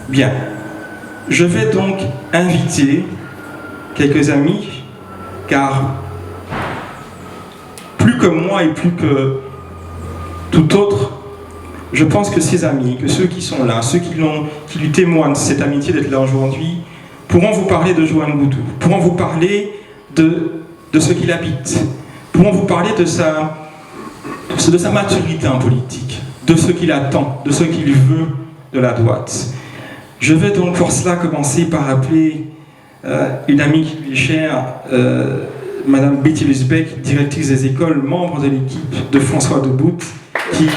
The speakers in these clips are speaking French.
Bien. Je vais donc inviter quelques amis, car plus que moi et plus que tout autre, je pense que ces amis, que ceux qui sont là, ceux qui lui témoignent cette amitié d'être là aujourd'hui, pourront vous parler de Joan Goudou, pourront vous parler de ce qu'il habite, pourront vous parler de sa maturité en politique, de ce qu'il attend, de ce qu'il veut de la droite. Je vais donc pour cela commencer par appeler une amie qui lui est chère, Madame Betty Lusbeck, directrice des écoles, membre de l'équipe de François Debout, qui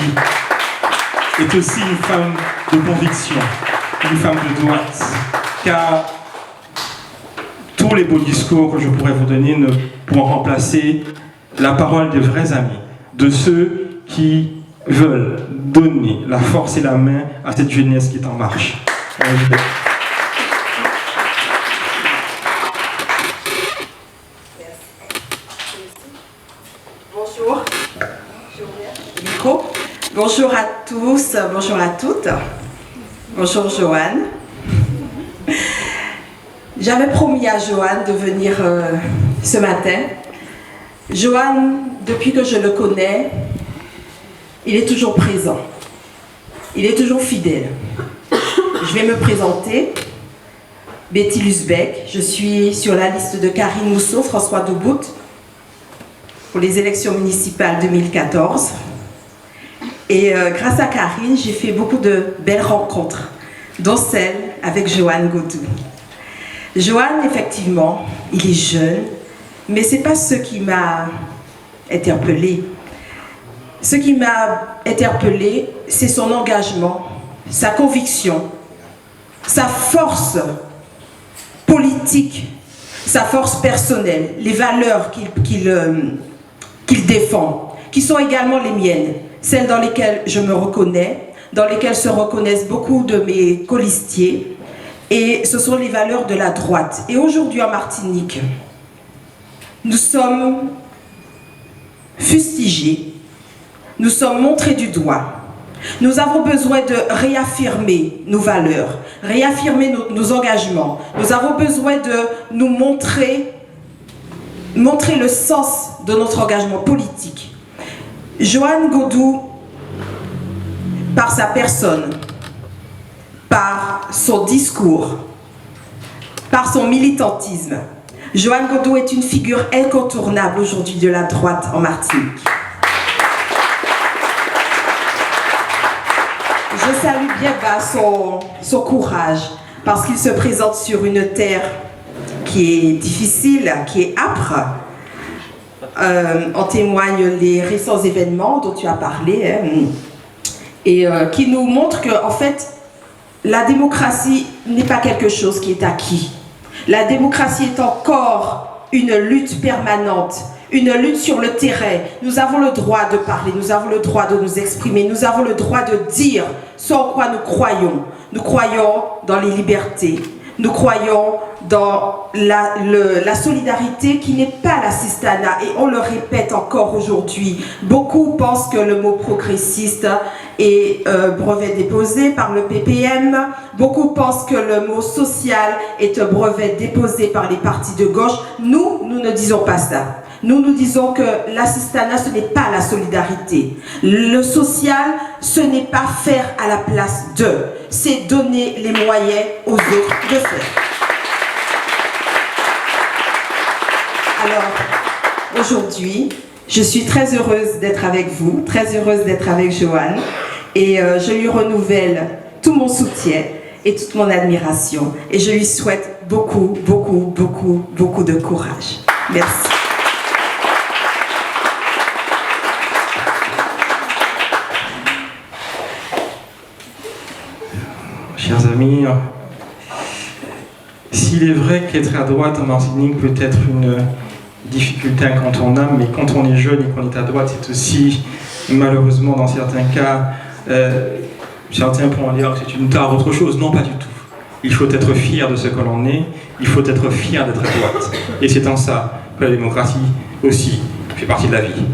est aussi une femme de conviction, une femme de droite, car tous les beaux discours que je pourrais vous donner ne pourront remplacer la parole des vrais amis, de ceux qui veulent donner la force et la main à cette jeunesse qui est en marche. Bonjour. Bonjour à tous, bonjour à toutes. Bonjour Joan. J'avais promis à Joan de venir ce matin. Joan, depuis que je le connais, il est toujours présent. Il est toujours fidèle. Je vais me présenter. Betty Lusbeck. Je suis sur la liste de Karine Mousseau, François Debout, pour les élections municipales 2014. Et grâce à Karine, j'ai fait beaucoup de belles rencontres, dont celle avec Joan Goudou. Joan, effectivement, il est jeune, mais ce n'est pas ce qui m'a interpellée. Ce qui m'a interpellée, c'est son engagement, sa conviction, sa force politique, sa force personnelle, les valeurs qu'il défend, qui sont également les miennes, celles dans lesquelles je me reconnais, dans lesquelles se reconnaissent beaucoup de mes colistiers, et ce sont les valeurs de la droite. Et aujourd'hui en Martinique, nous sommes fustigés, nous sommes montrés du doigt. Nous avons besoin de réaffirmer nos valeurs, réaffirmer nos engagements. Nous avons besoin de nous montrer le sens de notre engagement politique. Joan Goudou, par sa personne, par son discours, par son militantisme, Joan Goudou est une figure incontournable aujourd'hui de la droite en Martinique. Je salue bien bas son courage, parce qu'il se présente sur une terre qui est difficile, qui est âpre. En témoignent les récents événements dont tu as parlé, et qui nous montrent que, en fait, la démocratie n'est pas quelque chose qui est acquis. La démocratie est encore une lutte permanente, une lutte sur le terrain. Nous avons le droit de parler, nous avons le droit de nous exprimer, nous avons le droit de dire ce en quoi nous croyons. Nous croyons dans les libertés, nous croyons dans la solidarité qui n'est pas l'assistanat, et on le répète encore aujourd'hui. Beaucoup pensent que le mot progressiste est brevet déposé par le PPM, beaucoup pensent que le mot social est un brevet déposé par les partis de gauche. Nous ne disons pas ça. Nous disons que l'assistanat, ce n'est pas la solidarité. Le social, ce n'est pas faire à la place d'eux, c'est donner les moyens aux autres de faire. Alors, aujourd'hui, je suis très heureuse d'être avec vous, très heureuse d'être avec Joan, et je lui renouvelle tout mon soutien et toute mon admiration, et je lui souhaite beaucoup, beaucoup, beaucoup, beaucoup de courage. Merci. Chers amis, s'il est vrai qu'être à droite en Martinique peut être une difficulté incontournable, mais quand on est jeune et qu'on est à droite, c'est aussi, malheureusement, dans certains cas, certains pourront dire que c'est une tare, autre chose. Non, pas du tout. Il faut être fier de ce que l'on est, il faut être fier d'être à droite. Et c'est en ça que la démocratie aussi fait partie de la vie.